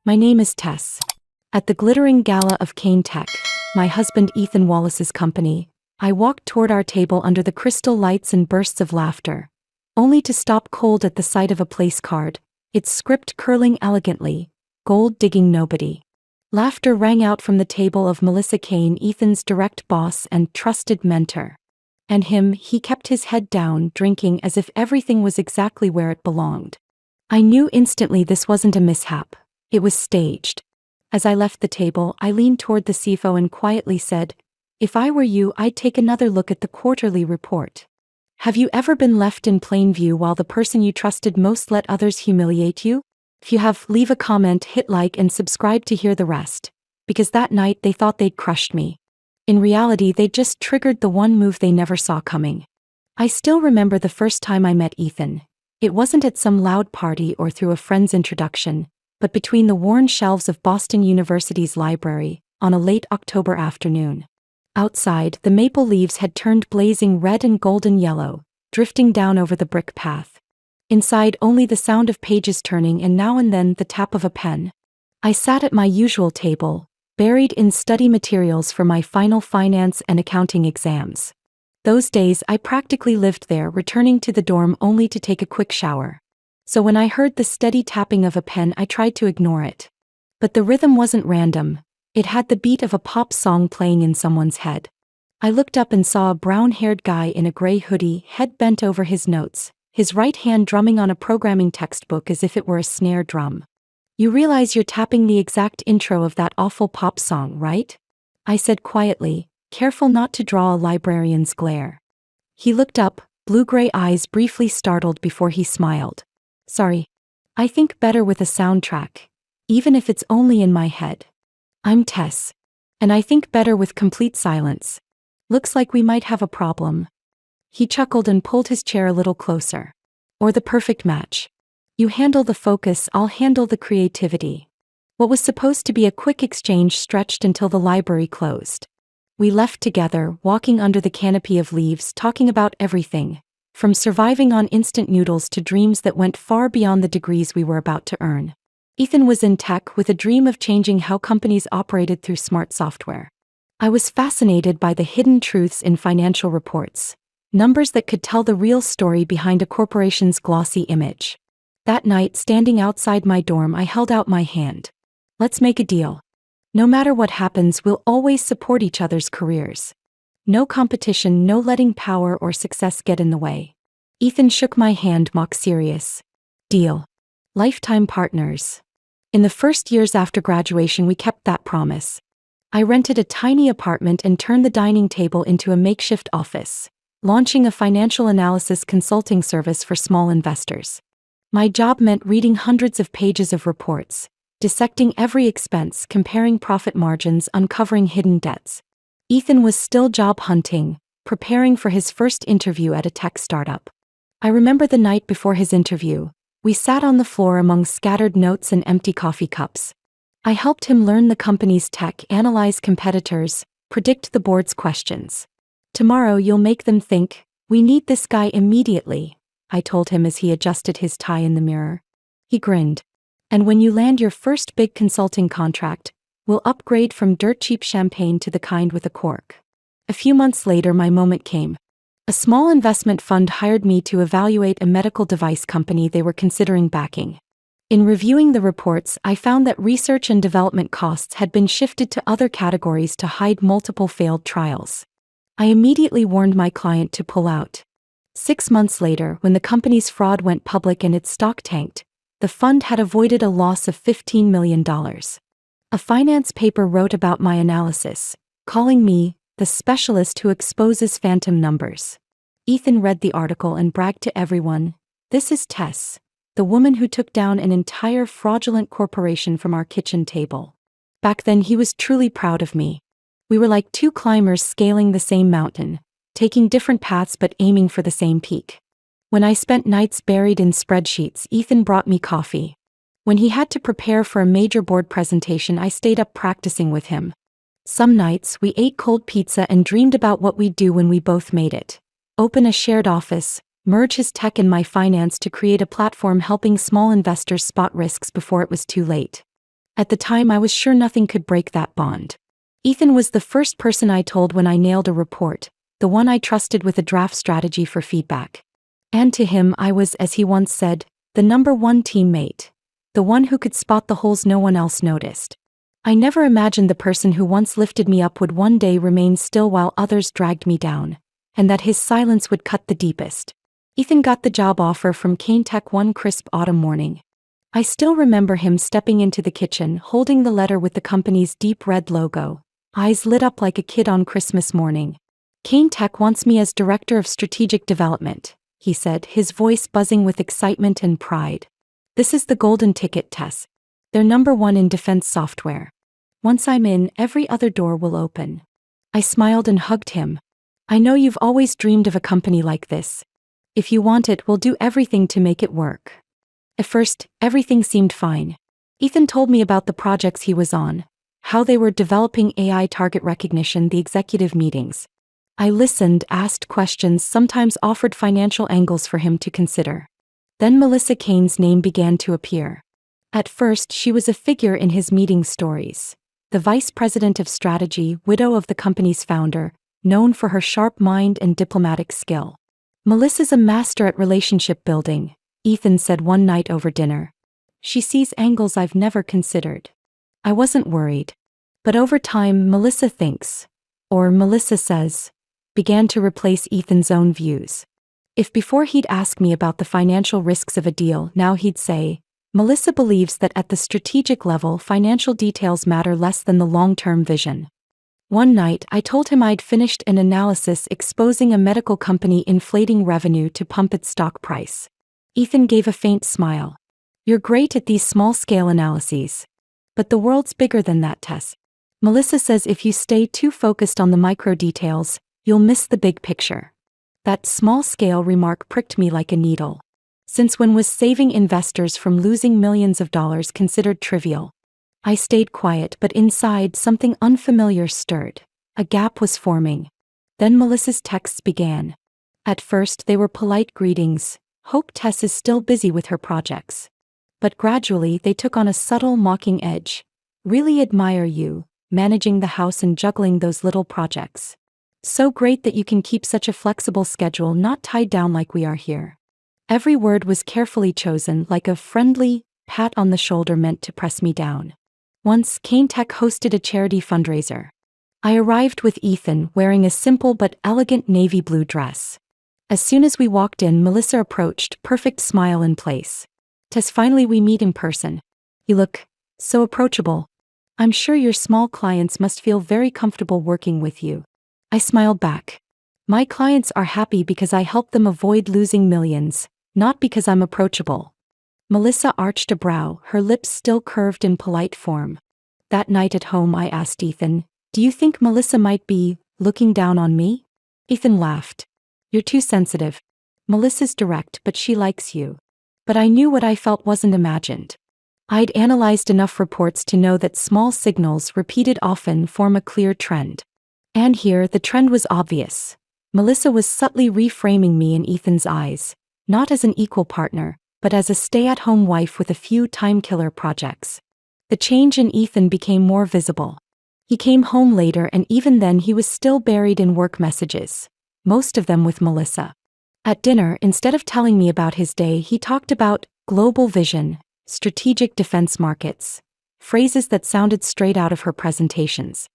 My name is Tess. At the glittering Gala of Kane Tech, my husband Ethan Wallace's company, I walked toward our table under the crystal lights and bursts of laughter, only to stop cold at the sight of a place card, its script curling elegantly, gold digging nobody. Laughter rang out from the table of Melissa Kane, Ethan's direct boss and trusted mentor. And he kept his head down, drinking as if everything was exactly where it belonged. I knew instantly this wasn't a mishap. It was staged. As I left the table, I leaned toward the CFO and quietly said, "If I were you, I'd take another look at the quarterly report." Have you ever been left in plain view while the person you trusted most let others humiliate you? If you have, leave a comment, hit like and subscribe to hear the rest. Because that night they thought they'd crushed me. In reality, they just triggered the one move they never saw coming. I still remember the first time I met Ethan. It wasn't at some loud party or through a friend's introduction, but between the worn shelves of Boston University's library, on a late October afternoon. Outside, the maple leaves had turned blazing red and golden yellow, drifting down over the brick path. Inside, only the sound of pages turning and now and then the tap of a pen. I sat at my usual table, buried in study materials for my final finance and accounting exams. Those days I practically lived there, returning to the dorm only to take a quick shower. So when I heard the steady tapping of a pen, I tried to ignore it. But the rhythm wasn't random. It had the beat of a pop song playing in someone's head. I looked up and saw a brown-haired guy in a gray hoodie, head bent over his notes, his right hand drumming on a programming textbook as if it were a snare drum. "You realize you're tapping the exact intro of that awful pop song, right?" I said quietly, careful not to draw a librarian's glare. He looked up, blue-gray eyes briefly startled before he smiled. "Sorry. I think better with a soundtrack, even if it's only in my head. I'm Tess. And I think better with complete silence. Looks like we might have a problem." He chuckled and pulled his chair a little closer. "Or the perfect match. You handle the focus, I'll handle the creativity." What was supposed to be a quick exchange stretched until the library closed. We left together, walking under the canopy of leaves, talking about everything, from surviving on instant noodles to dreams that went far beyond the degrees we were about to earn. Ethan was in tech with a dream of changing how companies operated through smart software. I was fascinated by the hidden truths in financial reports, numbers that could tell the real story behind a corporation's glossy image. That night, standing outside my dorm, I held out my hand. "Let's make a deal. No matter what happens, we'll always support each other's careers. No competition, no letting power or success get in the way." Ethan shook my hand, mock serious. "Deal. Lifetime partners." In the first years after graduation, we kept that promise. I rented a tiny apartment and turned the dining table into a makeshift office, launching a financial analysis consulting service for small investors. My job meant reading hundreds of pages of reports, dissecting every expense, comparing profit margins, uncovering hidden debts. Ethan was still job hunting, preparing for his first interview at a tech startup. I remember the night before his interview. We sat on the floor among scattered notes and empty coffee cups. I helped him learn the company's tech, analyze competitors, predict the board's questions. "Tomorrow you'll make them think, we need this guy immediately," I told him as he adjusted his tie in the mirror. He grinned. "And when you land your first big consulting contract, we'll upgrade from dirt cheap champagne to the kind with a cork." A few months later, my moment came. A small investment fund hired me to evaluate a medical device company they were considering backing. In reviewing the reports, I found that research and development costs had been shifted to other categories to hide multiple failed trials. I immediately warned my client to pull out. 6 months later, when the company's fraud went public and its stock tanked, the fund had avoided a loss of $15 million. A finance paper wrote about my analysis, calling me the specialist who exposes phantom numbers. Ethan read the article and bragged to everyone, "This is Tess, the woman who took down an entire fraudulent corporation from our kitchen table." Back then he was truly proud of me. We were like two climbers scaling the same mountain, taking different paths but aiming for the same peak. When I spent nights buried in spreadsheets, Ethan brought me coffee. When he had to prepare for a major board presentation, I stayed up practicing with him. Some nights, we ate cold pizza and dreamed about what we'd do when we both made it. Open a shared office, merge his tech and my finance to create a platform helping small investors spot risks before it was too late. At the time, I was sure nothing could break that bond. Ethan was the first person I told when I nailed a report, the one I trusted with a draft strategy for feedback. And to him, I was, as he once said, the #1 teammate. The one who could spot the holes no one else noticed. I never imagined the person who once lifted me up would one day remain still while others dragged me down, and that his silence would cut the deepest. Ethan got the job offer from Kane Tech one crisp autumn morning. I still remember him stepping into the kitchen holding the letter with the company's deep red logo, eyes lit up like a kid on Christmas morning. "Kane Tech wants me as Director of Strategic Development," he said, his voice buzzing with excitement and pride. "This is the golden ticket, Tess. They're #1 in defense software. Once I'm in, every other door will open." I smiled and hugged him. "I know you've always dreamed of a company like this. If you want it, we'll do everything to make it work." At first, everything seemed fine. Ethan told me about the projects he was on, how they were developing AI target recognition, the executive meetings. I listened, asked questions, sometimes offered financial angles for him to consider. Then Melissa Kane's name began to appear. At first, she was a figure in his meeting stories. The vice president of strategy, widow of the company's founder, known for her sharp mind and diplomatic skill. "Melissa's a master at relationship building," Ethan said one night over dinner. "She sees angles I've never considered." I wasn't worried. But over time, "Melissa thinks," or "Melissa says," began to replace Ethan's own views. If before he'd ask me about the financial risks of a deal, now he'd say, "Melissa believes that at the strategic level, financial details matter less than the long-term vision." One night, I told him I'd finished an analysis exposing a medical company inflating revenue to pump its stock price. Ethan gave a faint smile. "You're great at these small-scale analyses. But the world's bigger than that, Tess. Melissa says if you stay too focused on the micro details, you'll miss the big picture." That small-scale remark pricked me like a needle. Since when was saving investors from losing millions of dollars considered trivial? I stayed quiet, but inside something unfamiliar stirred. A gap was forming. Then Melissa's texts began. At first they were polite greetings. "Hope Tess is still busy with her projects." But gradually they took on a subtle, mocking edge. "Really admire you, managing the house and juggling those little projects. So great that you can keep such a flexible schedule, not tied down like we are here." Every word was carefully chosen, like a friendly pat on the shoulder meant to press me down. Once, Kane Tech hosted a charity fundraiser. I arrived with Ethan, wearing a simple but elegant navy blue dress. As soon as we walked in, Melissa approached, perfect smile in place. "Tess, finally we meet in person. You look so approachable. I'm sure your small clients must feel very comfortable working with you." I smiled back. "My clients are happy because I help them avoid losing millions, not because I'm approachable." Melissa arched a brow, her lips still curved in polite form. That night at home, I asked Ethan, "Do you think Melissa might be looking down on me?" Ethan laughed. "You're too sensitive. Melissa's direct, but she likes you." But I knew what I felt wasn't imagined. I'd analyzed enough reports to know that small signals, repeated often, form a clear trend. And here, the trend was obvious. Melissa was subtly reframing me in Ethan's eyes, not as an equal partner, but as a stay-at-home wife with a few time-killer projects. The change in Ethan became more visible. He came home later, and even then he was still buried in work messages, most of them with Melissa. At dinner, instead of telling me about his day, he talked about global vision, strategic defense markets, phrases that sounded straight out of her presentations.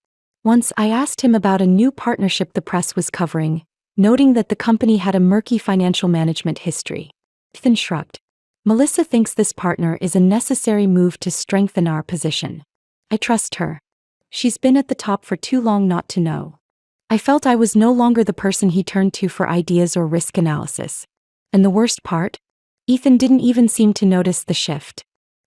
Once I asked him about a new partnership the press was covering, noting that the company had a murky financial management history. Ethan shrugged. "Melissa thinks this partner is a necessary move to strengthen our position. I trust her. She's been at the top for too long not to know." I felt I was no longer the person he turned to for ideas or risk analysis. And the worst part? Ethan didn't even seem to notice the shift.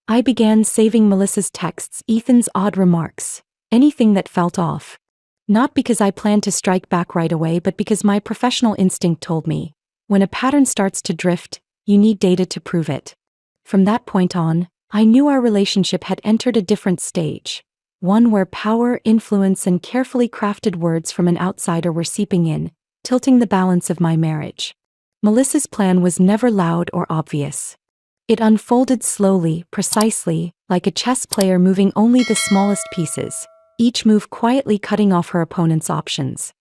I began saving Melissa's texts, Ethan's odd remarks, anything that felt off. Not because I planned to strike back right away, but because my professional instinct told me, when a pattern starts to drift, you need data to prove it. From that point on, I knew our relationship had entered a different stage. One where power, influence, and carefully crafted words from an outsider were seeping in, tilting the balance of my marriage. Melissa's plan was never loud or obvious. It unfolded slowly, precisely, like a chess player moving only the smallest pieces, each move quietly cutting off her opponent's options.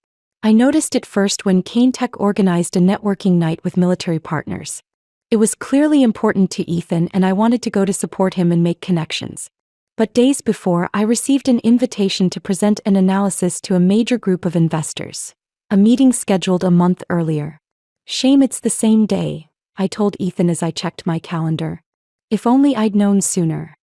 I noticed it first when Kane Tech organized a networking night with military partners. It was clearly important to Ethan and I wanted to go to support him and make connections. But days before, I received an invitation to present an analysis to a major group of investors. A meeting scheduled a month earlier. Shame it's the same day, I told Ethan as I checked my calendar. If only I'd known sooner.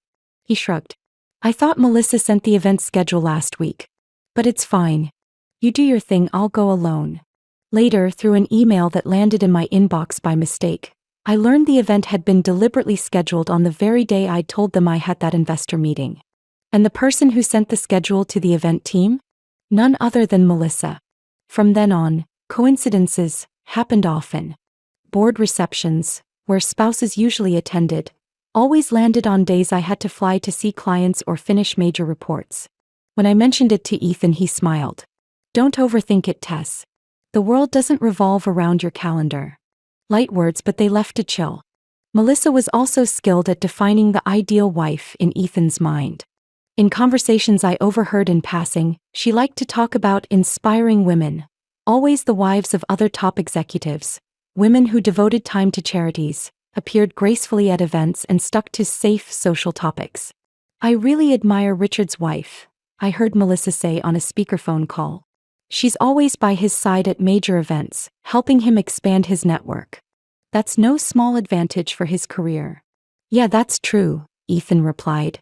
He shrugged. I thought Melissa sent the event schedule last week. But it's fine. You do your thing, I'll go alone. Later, through an email that landed in my inbox by mistake, I learned the event had been deliberately scheduled on the very day I'd told them I had that investor meeting. And the person who sent the schedule to the event team? None other than Melissa. From then on, coincidences happened often. Board receptions, where spouses usually attended, always landed on days I had to fly to see clients or finish major reports. When I mentioned it to Ethan, he smiled. Don't overthink it, Tess. The world doesn't revolve around your calendar. Light words, but they left a chill. Melissa was also skilled at defining the ideal wife in Ethan's mind. In conversations I overheard in passing, she liked to talk about inspiring women, always the wives of other top executives, women who devoted time to charities, appeared gracefully at events and stuck to safe social topics. I really admire Richard's wife, I heard Melissa say on a speakerphone call. She's always by his side at major events, helping him expand his network. That's no small advantage for his career. Yeah, that's true, Ethan replied.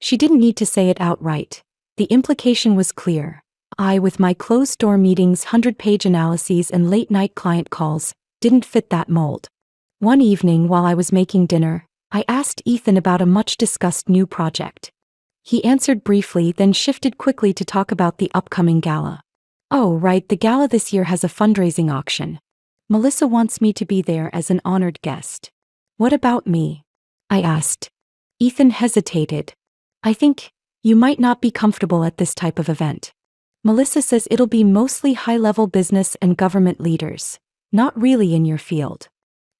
She didn't need to say it outright. The implication was clear. I, with my closed-door meetings, 100-page analyses and late-night client calls, didn't fit that mold. One evening while I was making dinner, I asked Ethan about a much-discussed new project. He answered briefly, then shifted quickly to talk about the upcoming gala. Oh, right, the gala this year has a fundraising auction. Melissa wants me to be there as an honored guest. What about me? I asked. Ethan hesitated. I think you might not be comfortable at this type of event. Melissa says it'll be mostly high-level business and government leaders, not really in your field.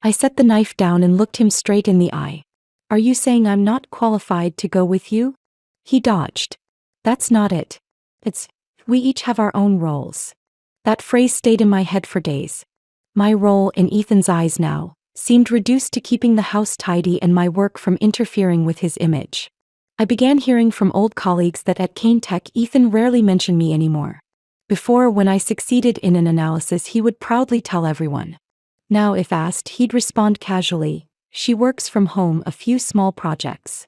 I set the knife down and looked him straight in the eye. Are you saying I'm not qualified to go with you? He dodged. That's not it. It's, we each have our own roles. That phrase stayed in my head for days. My role, in Ethan's eyes now, seemed reduced to keeping the house tidy and my work from interfering with his image. I began hearing from old colleagues that at Kane Tech Ethan rarely mentioned me anymore. Before, when I succeeded in an analysis, he would proudly tell everyone. Now, if asked, he'd respond casually, she works from home, a few small projects.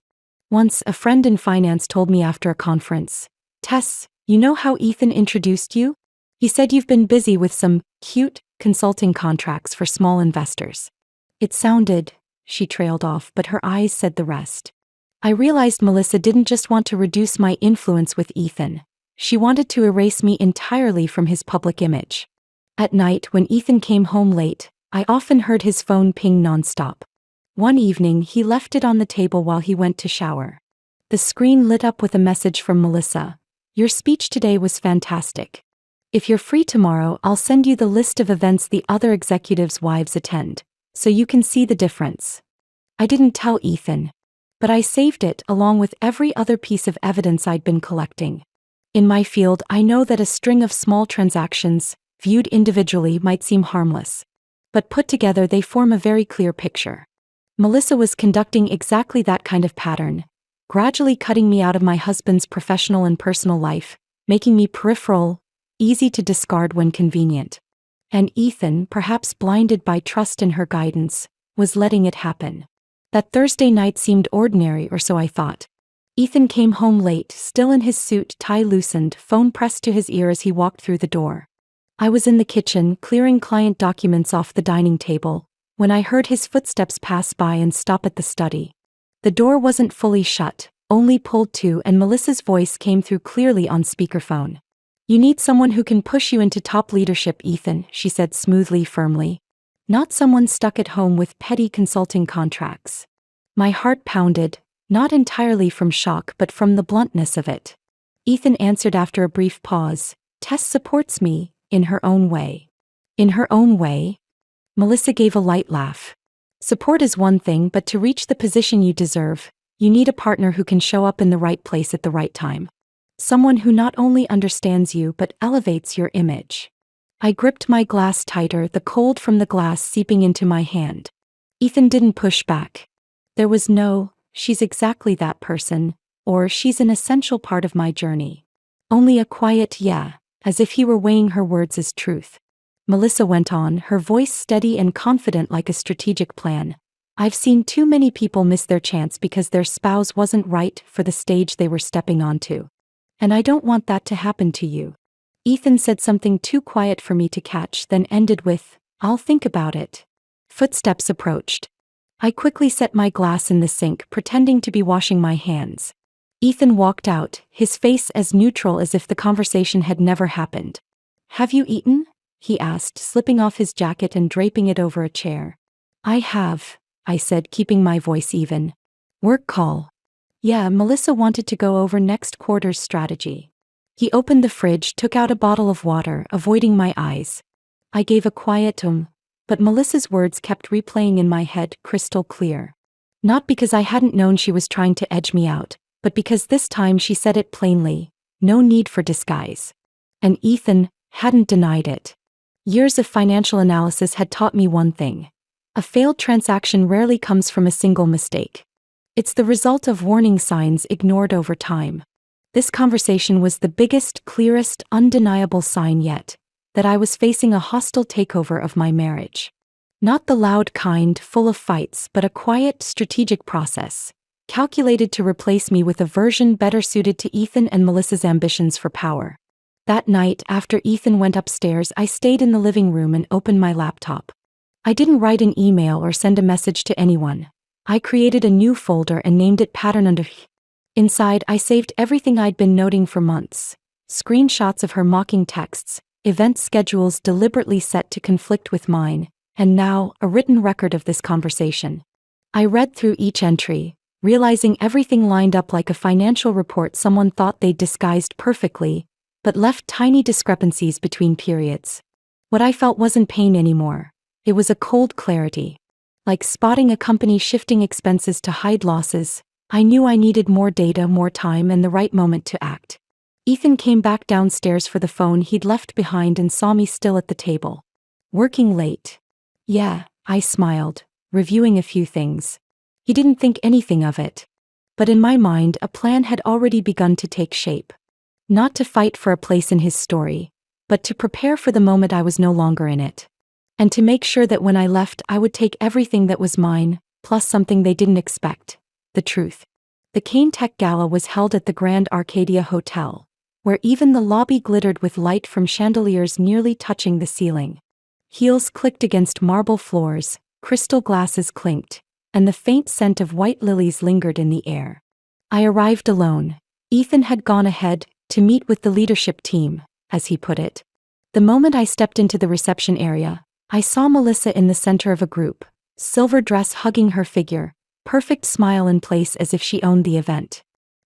Once, a friend in finance told me after a conference, Tess, you know how Ethan introduced you? He said you've been busy with some cute consulting contracts for small investors. It sounded, she trailed off, but her eyes said the rest. I realized Melissa didn't just want to reduce my influence with Ethan. She wanted to erase me entirely from his public image. At night, when Ethan came home late, I often heard his phone ping nonstop. One evening, he left it on the table while he went to shower. The screen lit up with a message from Melissa. Your speech today was fantastic. If you're free tomorrow, I'll send you the list of events the other executives' wives attend, so you can see the difference. I didn't tell Ethan, but I saved it along with every other piece of evidence I'd been collecting. In my field, I know that a string of small transactions, viewed individually, might seem harmless. But put together, they form a very clear picture. Melissa was conducting exactly that kind of pattern, gradually cutting me out of my husband's professional and personal life, making me peripheral, easy to discard when convenient. And Ethan, perhaps blinded by trust in her guidance, was letting it happen. That Thursday night seemed ordinary, or so I thought. Ethan came home late, still in his suit, tie loosened, phone pressed to his ear as he walked through the door. I was in the kitchen, clearing client documents off the dining table, when I heard his footsteps pass by and stop at the study. The door wasn't fully shut, only pulled to, and Melissa's voice came through clearly on speakerphone. You need someone who can push you into top leadership, Ethan, she said smoothly, firmly. Not someone stuck at home with petty consulting contracts. My heart pounded, not entirely from shock but from the bluntness of it. Ethan answered after a brief pause, Tess supports me, in her own way. In her own way? Melissa gave a light laugh. Support is one thing, but to reach the position you deserve, you need a partner who can show up in the right place at the right time. Someone who not only understands you but elevates your image. I gripped my glass tighter, the cold from the glass seeping into my hand. Ethan didn't push back. There was no, "She's exactly that person," or "She's an essential part of my journey." Only a quiet "yeah," as if he were weighing her words as truth. Melissa went on, her voice steady and confident like a strategic plan. "I've seen too many people miss their chance because their spouse wasn't right for the stage they were stepping onto. And I don't want that to happen to you." Ethan said something too quiet for me to catch, then ended with, "I'll think about it." Footsteps approached. I quickly set my glass in the sink, pretending to be washing my hands. Ethan walked out, his face as neutral as if the conversation had never happened. "Have you eaten?" he asked, slipping off his jacket and draping it over a chair. "I have," I said, keeping my voice even. "Work call." "Yeah, Melissa wanted to go over next quarter's strategy." He opened the fridge, took out a bottle of water, avoiding my eyes. I gave a quiet but Melissa's words kept replaying in my head, crystal clear. Not because I hadn't known she was trying to edge me out, but because this time she said it plainly, no need for disguise. And Ethan hadn't denied it. Years of financial analysis had taught me one thing. A failed transaction rarely comes from a single mistake. It's the result of warning signs ignored over time. This conversation was the biggest, clearest, undeniable sign yet, that I was facing a hostile takeover of my marriage. Not the loud kind, full of fights, but a quiet, strategic process, calculated to replace me with a version better suited to Ethan and Melissa's ambitions for power. That night, after Ethan went upstairs, I stayed in the living room and opened my laptop. I didn't write an email or send a message to anyone. I created a new folder and named it Pattern Under. Inside, I saved everything I'd been noting for months. Screenshots of her mocking texts, event schedules deliberately set to conflict with mine, and now, a written record of this conversation. I read through each entry, realizing everything lined up like a financial report someone thought they'd disguised perfectly, but left tiny discrepancies between periods. What I felt wasn't pain anymore. It was a cold clarity. Like spotting a company shifting expenses to hide losses, I knew I needed more data, more time, and the right moment to act. Ethan came back downstairs for the phone he'd left behind and saw me still at the table. "Working late?" "Yeah," I smiled, reviewing a few things. He didn't think anything of it. But in my mind, a plan had already begun to take shape. Not to fight for a place in his story, but to prepare for the moment I was no longer in it. And to make sure that when I left, I would take everything that was mine, plus something they didn't expect. The truth. The Kane Tech Gala was held at the Grand Arcadia Hotel, where even the lobby glittered with light from chandeliers nearly touching the ceiling. Heels clicked against marble floors, crystal glasses clinked, and the faint scent of white lilies lingered in the air. I arrived alone. Ethan had gone ahead to meet with the leadership team, as he put it. The moment I stepped into the reception area, I saw Melissa in the center of a group, silver dress hugging her figure, perfect smile in place as if she owned the event.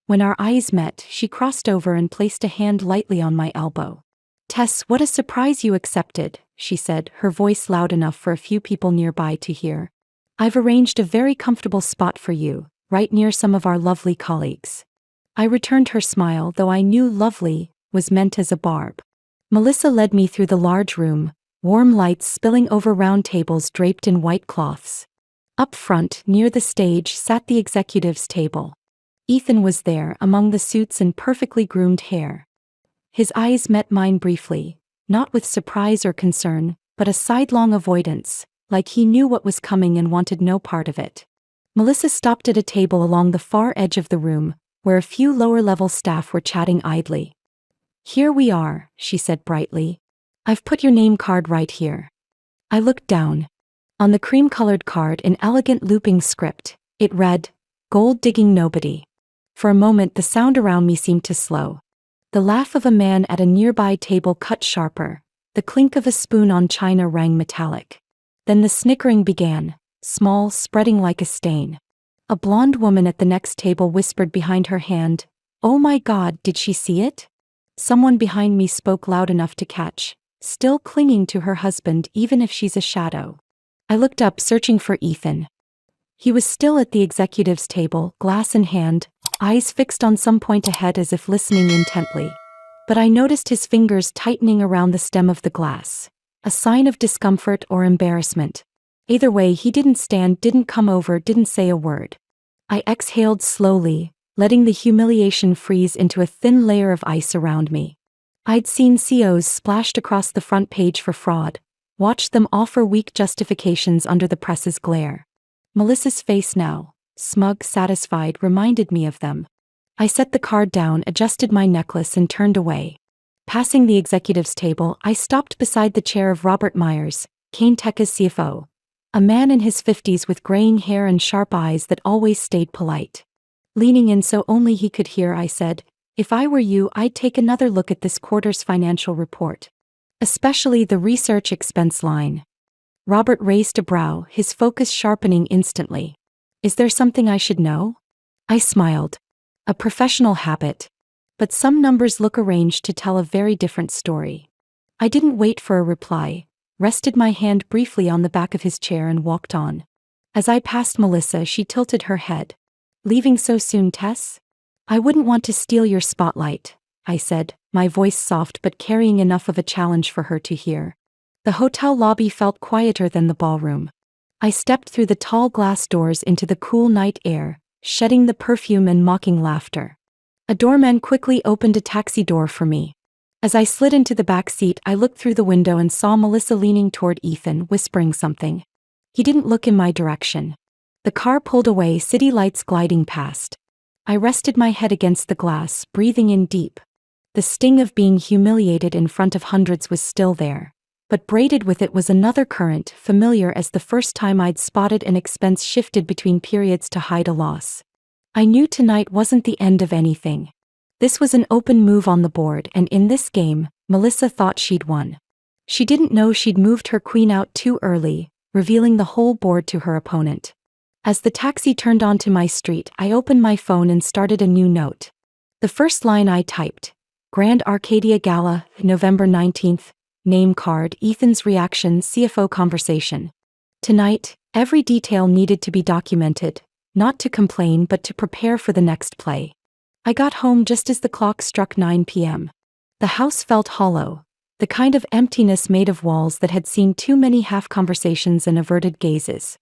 When our eyes met, she crossed over and placed a hand lightly on my elbow. "Tess, what a surprise you accepted," she said, her voice loud enough for a few people nearby to hear. "I've arranged a very comfortable spot for you, right near some of our lovely colleagues." I returned her smile, though I knew lovely was meant as a barb. Melissa led me through the large room, warm lights spilling over round tables draped in white cloths. Up front, near the stage, sat the executives' table. Ethan was there, among the suits and perfectly groomed hair. His eyes met mine briefly, not with surprise or concern, but a sidelong avoidance, like he knew what was coming and wanted no part of it. Melissa stopped at a table along the far edge of the room, where a few lower-level staff were chatting idly. "Here we are," she said brightly. "I've put your name card right here." I looked down. On the cream-colored card in elegant looping script, it read, "Gold-digging nobody." For a moment the sound around me seemed to slow. The laugh of a man at a nearby table cut sharper, the clink of a spoon on china rang metallic. Then the snickering began, small, spreading like a stain. A blonde woman at the next table whispered behind her hand, "Oh my God, did she see it?" Someone behind me spoke loud enough to catch, "Still clinging to her husband even if she's a shadow." I looked up, searching for Ethan. He was still at the executive's table, glass in hand, eyes fixed on some point ahead as if listening intently. But I noticed his fingers tightening around the stem of the glass. A sign of discomfort or embarrassment. Either way, he didn't stand, didn't come over, didn't say a word. I exhaled slowly, letting the humiliation freeze into a thin layer of ice around me. I'd seen CEOs splashed across the front page for fraud, watched them offer weak justifications under the press's glare. Melissa's face now, smug, satisfied, reminded me of them. I set the card down, adjusted my necklace, and turned away. Passing the executive's table, I stopped beside the chair of Robert Myers, Kane Tech's CFO. A man in his 50s with graying hair and sharp eyes that always stayed polite. Leaning in so only he could hear, I said, "If I were you, I'd take another look at this quarter's financial report. Especially the research expense line." Robert raised a brow, his focus sharpening instantly. "Is there something I should know?" I smiled. "A professional habit. But some numbers look arranged to tell a very different story." I didn't wait for a reply, rested my hand briefly on the back of his chair and walked on. As I passed Melissa, she tilted her head. "Leaving so soon, Tess?" "I wouldn't want to steal your spotlight," I said, my voice soft but carrying enough of a challenge for her to hear. The hotel lobby felt quieter than the ballroom. I stepped through the tall glass doors into the cool night air, shedding the perfume and mocking laughter. A doorman quickly opened a taxi door for me. As I slid into the back seat, I looked through the window and saw Melissa leaning toward Ethan, whispering something. He didn't look in my direction. The car pulled away, city lights gliding past. I rested my head against the glass, breathing in deep. The sting of being humiliated in front of hundreds was still there. But braided with it was another current, familiar as the first time I'd spotted an expense shifted between periods to hide a loss. I knew tonight wasn't the end of anything. This was an open move on the board, and in this game, Melissa thought she'd won. She didn't know she'd moved her queen out too early, revealing the whole board to her opponent. As the taxi turned onto my street, I opened my phone and started a new note. The first line I typed: Grand Arcadia Gala, November 19th, name card, Ethan's reaction, CFO conversation. Tonight, every detail needed to be documented, not to complain but to prepare for the next play. I got home just as the clock struck 9 p.m. The house felt hollow, the kind of emptiness made of walls that had seen too many half-conversations and averted gazes.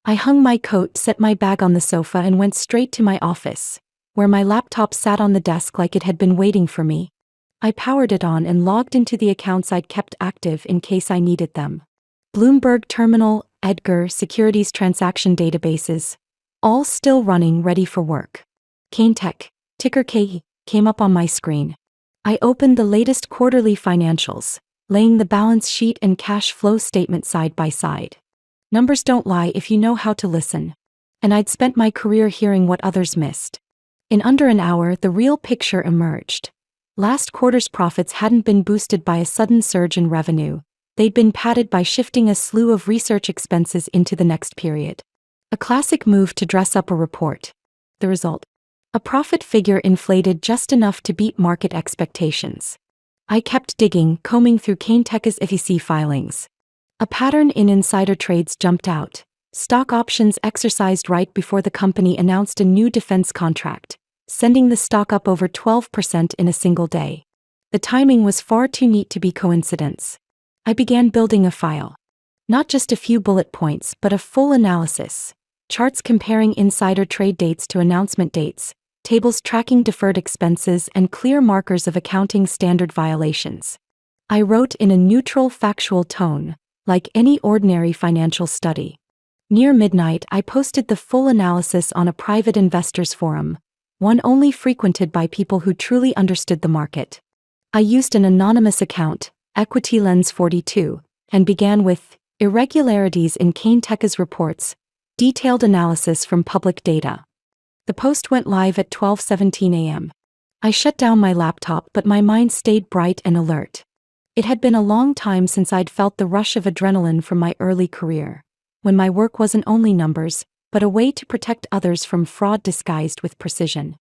I hung my coat, set my bag on the sofa, and went straight to my office, where my laptop sat on the desk like it had been waiting for me. I powered it on and logged into the accounts I'd kept active in case I needed them. Bloomberg Terminal, Edgar, Securities Transaction Databases, all still running, ready for work. Kane Tech, ticker K, came up on my screen. I opened the latest quarterly financials, laying the balance sheet and cash flow statement side by side. Numbers don't lie if you know how to listen. And I'd spent my career hearing what others missed. In under an hour, the real picture emerged. Last quarter's profits hadn't been boosted by a sudden surge in revenue. They'd been padded by shifting a slew of research expenses into the next period. A classic move to dress up a report. The result? A profit figure inflated just enough to beat market expectations. I kept digging, combing through Kane Tech's SEC filings. A pattern in insider trades jumped out. Stock options exercised right before the company announced a new defense contract, sending the stock up over 12% in a single day. The timing was far too neat to be coincidence. I began building a file. Not just a few bullet points, but a full analysis. Charts comparing insider trade dates to announcement dates, tables tracking deferred expenses, and clear markers of accounting standard violations. I wrote in a neutral, factual tone, like any ordinary financial study. Near midnight, I posted the full analysis on a private investors forum, one only frequented by people who truly understood the market. I used an anonymous account, Equity Lens 42, and began with irregularities in Kane Tech's reports, detailed analysis from public data. The post went live at 12:17 a.m. I shut down my laptop, but my mind stayed bright and alert. It had been a long time since I'd felt the rush of adrenaline from my early career, when my work wasn't only numbers, but a way to protect others from fraud disguised with precision.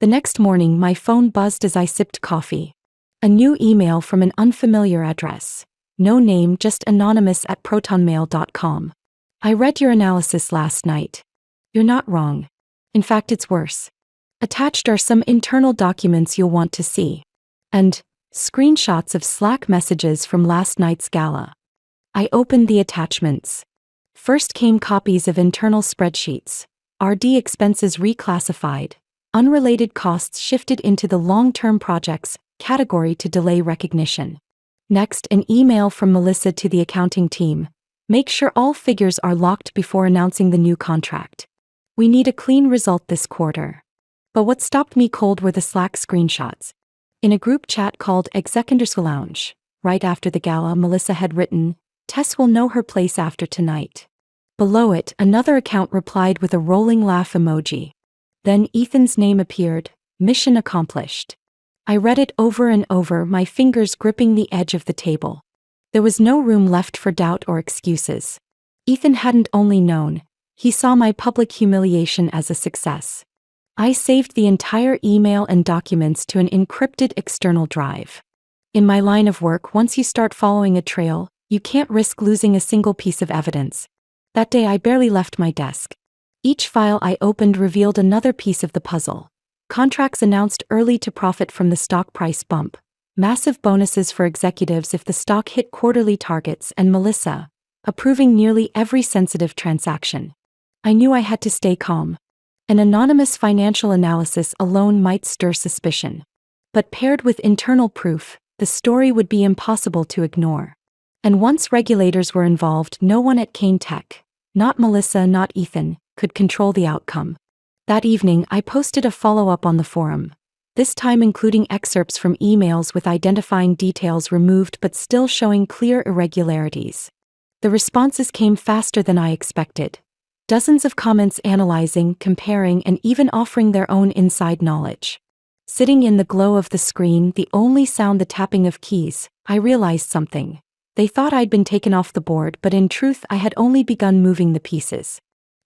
The next morning, my phone buzzed as I sipped coffee. A new email from an unfamiliar address. No name, just anonymous @protonmail.com. I read your analysis last night. You're not wrong. In fact, it's worse. Attached are some internal documents you'll want to see. And screenshots of Slack messages from last night's gala. I opened the attachments. First came copies of internal spreadsheets, RD expenses reclassified, unrelated costs shifted into the long-term projects category to delay recognition. Next, an email from Melissa to the accounting team. Make sure all figures are locked before announcing the new contract. We need a clean result this quarter. But what stopped me cold were the Slack screenshots. In a group chat called Executives Lounge, right after the gala, Melissa had written, "Tess will know her place after tonight." Below it, another account replied with a rolling laugh emoji. Then Ethan's name appeared, "Mission accomplished." I read it over and over, my fingers gripping the edge of the table. There was no room left for doubt or excuses. Ethan hadn't only known, he saw my public humiliation as a success. I saved the entire email and documents to an encrypted external drive. In my line of work, once you start following a trail, you can't risk losing a single piece of evidence. That day I barely left my desk. Each file I opened revealed another piece of the puzzle. Contracts announced early to profit from the stock price bump. Massive bonuses for executives if the stock hit quarterly targets, and Melissa approving nearly every sensitive transaction. I knew I had to stay calm. An anonymous financial analysis alone might stir suspicion. But paired with internal proof, the story would be impossible to ignore. And once regulators were involved, no one at Kane Tech, not Melissa, not Ethan, could control the outcome. That evening, I posted a follow-up on the forum, this time including excerpts from emails with identifying details removed but still showing clear irregularities. The responses came faster than I expected. Dozens of comments analyzing, comparing, and even offering their own inside knowledge. Sitting in the glow of the screen, the only sound the tapping of keys, I realized something. They thought I'd been taken off the board, but in truth I had only begun moving the pieces.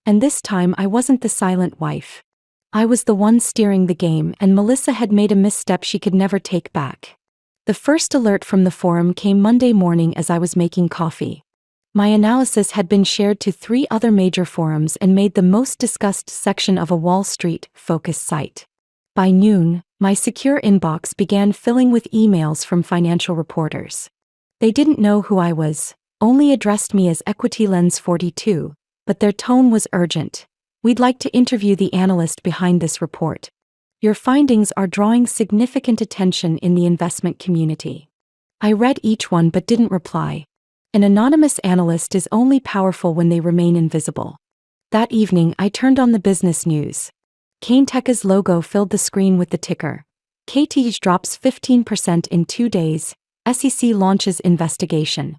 And this time I wasn't the silent wife. I was the one steering the game, and Melissa had made a misstep she could never take back. The first alert from the forum came Monday morning as I was making coffee. My analysis had been shared to 3 other major forums and made the most discussed section of a Wall Street-focused site. By noon, my secure inbox began filling with emails from financial reporters. They didn't know who I was, only addressed me as Equity Lens 42, but their tone was urgent. "We'd like to interview the analyst behind this report. Your findings are drawing significant attention in the investment community." I read each one but didn't reply. An anonymous analyst is only powerful when they remain invisible. That evening, I turned on the business news. Kane Tech's logo filled the screen with the ticker. KTH drops 15% in 2 days, SEC launches investigation.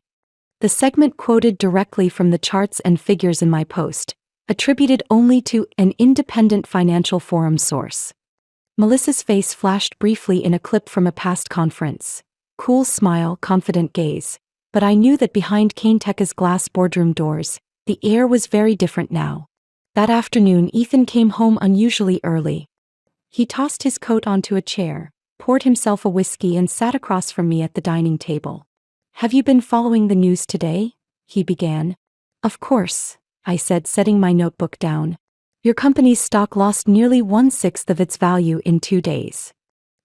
The segment quoted directly from the charts and figures in my post, attributed only to an independent financial forum source. Melissa's face flashed briefly in a clip from a past conference. Cool smile, confident gaze. But I knew that behind Kane Tech's glass boardroom doors, the air was very different now. That afternoon, Ethan came home unusually early. He tossed his coat onto a chair, poured himself a whiskey, and sat across from me at the dining table. "Have you been following the news today?" he began. "Of course," I said, setting my notebook down. "Your company's stock lost nearly 1/6 of its value in 2 days."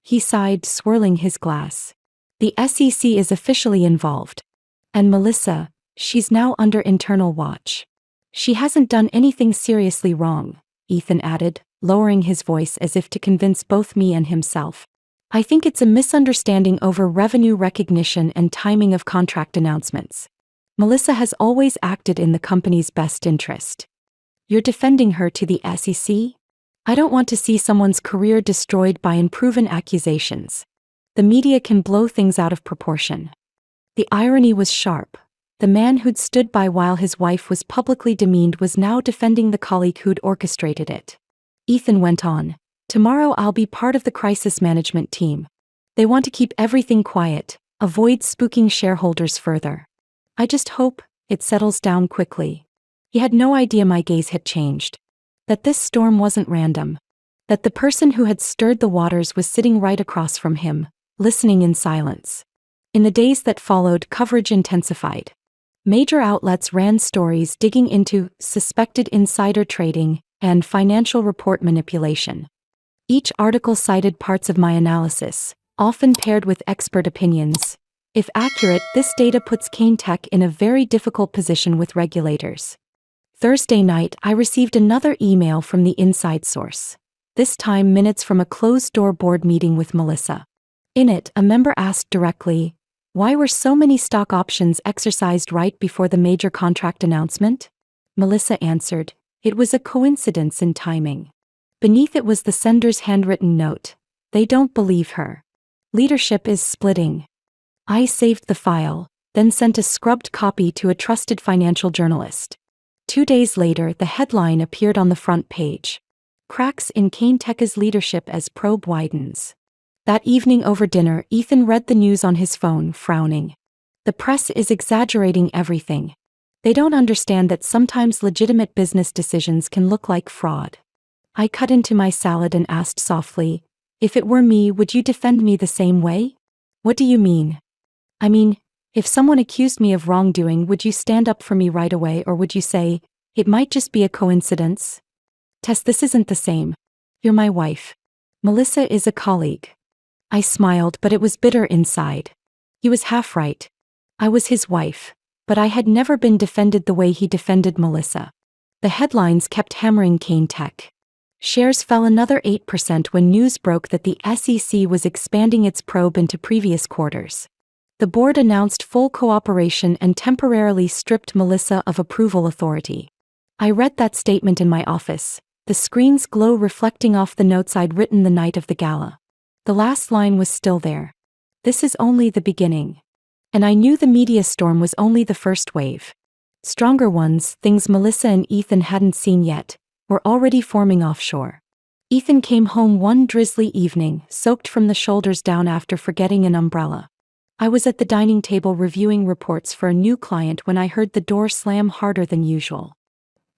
He sighed, swirling his glass. "The SEC is officially involved. And Melissa, she's now under internal watch. She hasn't done anything seriously wrong," Ethan added, lowering his voice as if to convince both me and himself. "I think it's a misunderstanding over revenue recognition and timing of contract announcements. Melissa has always acted in the company's best interest." "You're defending her to the SEC?" "I don't want to see someone's career destroyed by unproven accusations. The media can blow things out of proportion." The irony was sharp. The man who'd stood by while his wife was publicly demeaned was now defending the colleague who'd orchestrated it. Ethan went on, "Tomorrow I'll be part of the crisis management team. They want to keep everything quiet, avoid spooking shareholders further. I just hope it settles down quickly." He had no idea my gaze had changed. That this storm wasn't random. That the person who had stirred the waters was sitting right across from him, listening in silence. In the days that followed, coverage intensified. Major outlets ran stories digging into suspected insider trading and financial report manipulation. Each article cited parts of my analysis, often paired with expert opinions. If accurate, this data puts Kane Tech in a very difficult position with regulators. Thursday night, I received another email from the inside source. This time minutes from a closed-door board meeting with Melissa. In it, a member asked directly, "Why were so many stock options exercised right before the major contract announcement?" Melissa answered, "It was a coincidence in timing." Beneath it was the sender's handwritten note. "They don't believe her. Leadership is splitting." I saved the file, then sent a scrubbed copy to a trusted financial journalist. 2 days later, the headline appeared on the front page. Cracks in Kane Tech's leadership as probe widens. That evening over dinner, Ethan read the news on his phone, frowning. The press is exaggerating everything. They don't understand that sometimes legitimate business decisions can look like fraud. I cut into my salad and asked softly, "If it were me, would you defend me the same way?" "What do you mean?" "I mean, if someone accused me of wrongdoing, would you stand up for me right away, or would you say, it might just be a coincidence?" "Tess, this isn't the same. You're my wife. Melissa is a colleague." I smiled, but it was bitter inside. He was half right. I was his wife, but I had never been defended the way he defended Melissa. The headlines kept hammering Kane Tech. Shares fell another 8% when news broke that the SEC was expanding its probe into previous quarters. The board announced full cooperation and temporarily stripped Melissa of approval authority. I read that statement in my office, the screen's glow reflecting off the notes I'd written the night of the gala. The last line was still there. "This is only the beginning." And I knew the media storm was only the first wave. Stronger ones, things Melissa and Ethan hadn't seen yet, were already forming offshore. Ethan came home one drizzly evening, soaked from the shoulders down after forgetting an umbrella. I was at the dining table reviewing reports for a new client when I heard the door slam harder than usual.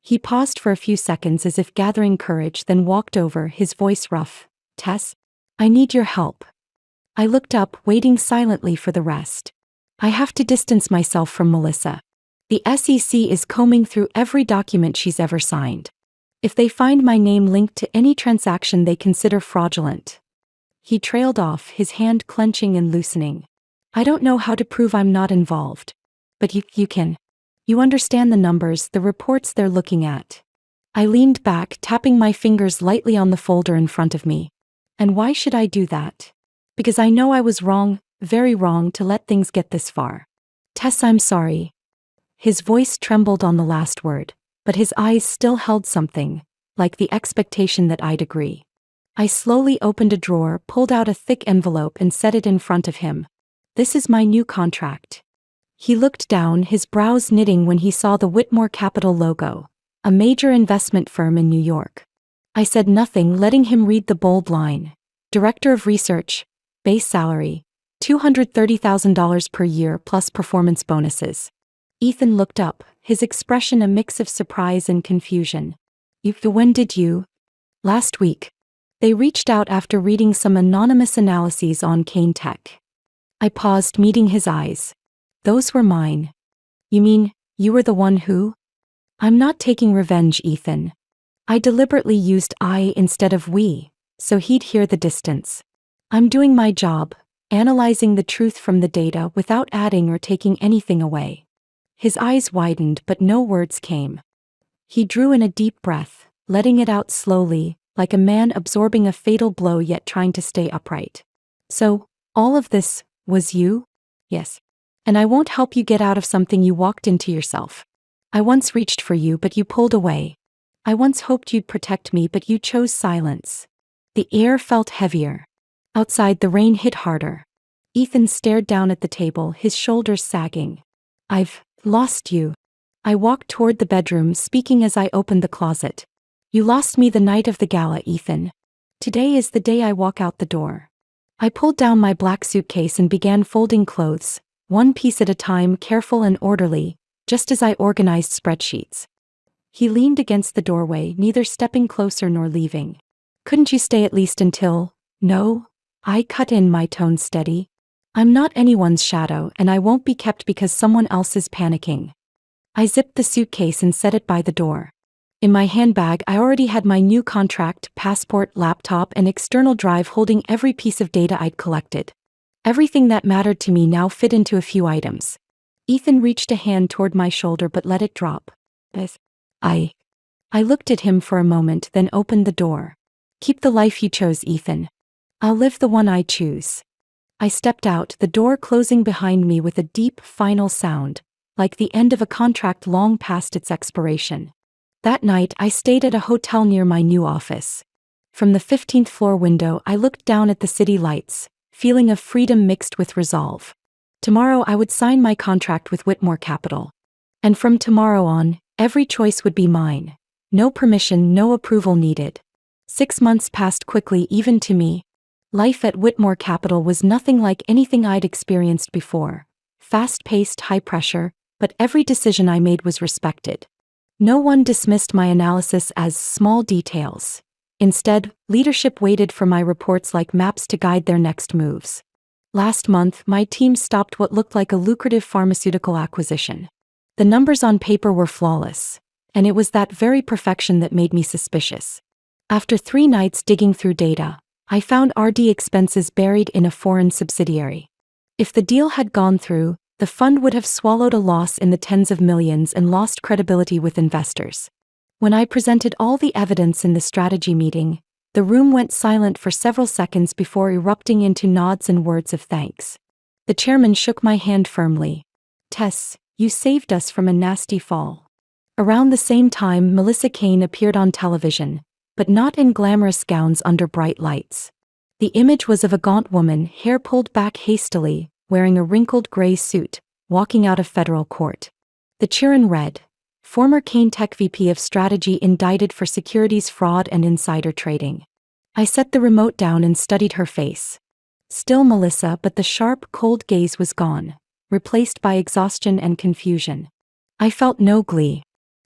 He paused for a few seconds as if gathering courage, then walked over, his voice rough. "Tess, I need your help." I looked up, waiting silently for the rest. "I have to distance myself from Melissa. The SEC is combing through every document she's ever signed. If they find my name linked to any transaction they consider fraudulent." He trailed off, his hand clenching and loosening. "I don't know how to prove I'm not involved. But you can. You understand the numbers, the reports they're looking at." I leaned back, tapping my fingers lightly on the folder in front of me. "And why should I do that? Because I know I was wrong, very wrong, to let things get this far. Tess, I'm sorry." His voice trembled on the last word, but his eyes still held something, like the expectation that I'd agree. I slowly opened a drawer, pulled out a thick envelope and set it in front of him. "This is my new contract." He looked down, his brows knitting when he saw the Whitmore Capital logo, a major investment firm in New York. I said nothing, letting him read the bold line. "Director of Research, base salary, $230,000 per year plus performance bonuses." Ethan looked up, his expression a mix of surprise and confusion. When did you?" "Last week. They reached out after reading some anonymous analyses on Kane Tech." I paused, meeting his eyes. "Those were mine." "You mean, you were the one who?" "I'm not taking revenge, Ethan. I deliberately used I instead of we, so he'd hear the distance. I'm doing my job, analyzing the truth from the data without adding or taking anything away." His eyes widened, but no words came. He drew in a deep breath, letting it out slowly, like a man absorbing a fatal blow yet trying to stay upright. "So, all of this was you?" "Yes. And I won't help you get out of something you walked into yourself. I once reached for you, but you pulled away. I once hoped you'd protect me, but you chose silence." The air felt heavier. Outside, the rain hit harder. Ethan stared down at the table, his shoulders sagging. "I've lost you." I walked toward the bedroom, speaking as I opened the closet. "You lost me the night of the gala, Ethan. Today is the day I walk out the door." I pulled down my black suitcase and began folding clothes, one piece at a time, careful and orderly, just as I organized spreadsheets. He leaned against the doorway, neither stepping closer nor leaving. "Couldn't you stay at least until—" "No." I cut in, my tone steady. "I'm not anyone's shadow, and I won't be kept because someone else is panicking." I zipped the suitcase and set it by the door. In my handbag, I already had my new contract, passport, laptop, and external drive holding every piece of data I'd collected. Everything that mattered to me now fit into a few items. Ethan reached a hand toward my shoulder but let it drop. I looked at him for a moment, then opened the door. Keep the life you chose, Ethan. I'll live the one I choose. I stepped out, the door closing behind me with a deep, final sound, like the end of a contract long past its expiration. That night, I stayed at a hotel near my new office. From the 15th floor window, I looked down at the city lights, feeling of freedom mixed with resolve. Tomorrow I would sign my contract with Whitmore Capital. And from tomorrow on, every choice would be mine. No permission, no approval needed. 6 months passed quickly even to me. Life at Whitmore Capital was nothing like anything I'd experienced before. Fast-paced, high pressure, but every decision I made was respected. No one dismissed my analysis as small details. Instead, leadership waited for my reports like maps to guide their next moves. Last month, my team stopped what looked like a lucrative pharmaceutical acquisition. The numbers on paper were flawless, and it was that very perfection that made me suspicious. After 3 nights digging through data, I found RD expenses buried in a foreign subsidiary. If the deal had gone through, the fund would have swallowed a loss in the tens of millions and lost credibility with investors. When I presented all the evidence in the strategy meeting, the room went silent for several seconds before erupting into nods and words of thanks. The chairman shook my hand firmly. Tess, you saved us from a nasty fall. Around the same time, Melissa Kane appeared on television, but not in glamorous gowns under bright lights. The image was of a gaunt woman, hair pulled back hastily, wearing a wrinkled gray suit, walking out of federal court. The Chiron read, former Kane Tech VP of Strategy indicted for securities fraud and insider trading. I set the remote down and studied her face. Still Melissa, but the sharp, cold gaze was gone, replaced by exhaustion and confusion. I felt no glee.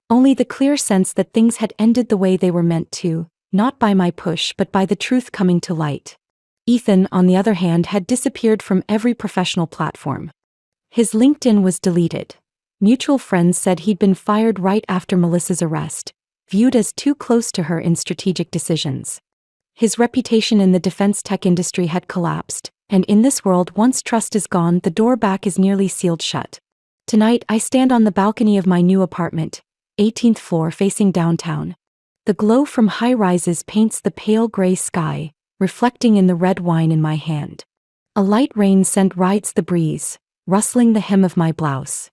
Only the clear sense that things had ended the way they were meant to, not by my push but by the truth coming to light. Ethan, on the other hand, had disappeared from every professional platform. His LinkedIn was deleted. Mutual friends said he'd been fired right after Melissa's arrest, viewed as too close to her in strategic decisions. His reputation in the defense tech industry had collapsed, and in this world, once trust is gone, the door back is nearly sealed shut. Tonight, I stand on the balcony of my new apartment, 18th floor facing downtown. The glow from high rises paints the pale gray sky, reflecting in the red wine in my hand. A light rain scent rides the breeze, rustling the hem of my blouse.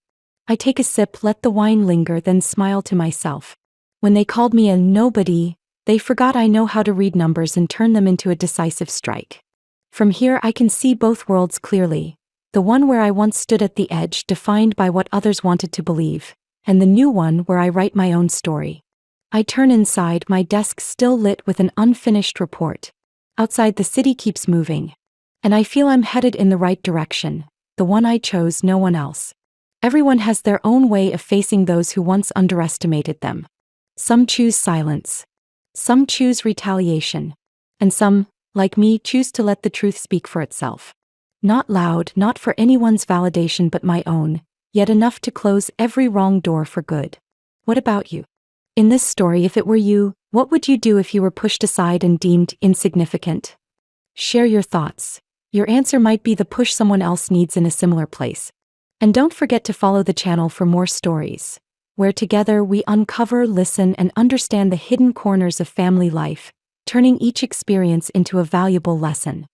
I take a sip, let the wine linger, then smile to myself. When they called me a nobody, they forgot I know how to read numbers and turn them into a decisive strike. From here I can see both worlds clearly, the one where I once stood at the edge, defined by what others wanted to believe, and the new one where I write my own story. I turn inside, my desk still lit with an unfinished report. Outside, the city keeps moving. And I feel I'm headed in the right direction, the one I chose, no one else. Everyone has their own way of facing those who once underestimated them. Some choose silence. Some choose retaliation. And some, like me, choose to let the truth speak for itself. Not loud, not for anyone's validation but my own, yet enough to close every wrong door for good. What about you? In this story, if it were you, what would you do if you were pushed aside and deemed insignificant? Share your thoughts. Your answer might be the push someone else needs in a similar place. And don't forget to follow the channel for more stories, where together we uncover, listen, and understand the hidden corners of family life, turning each experience into a valuable lesson.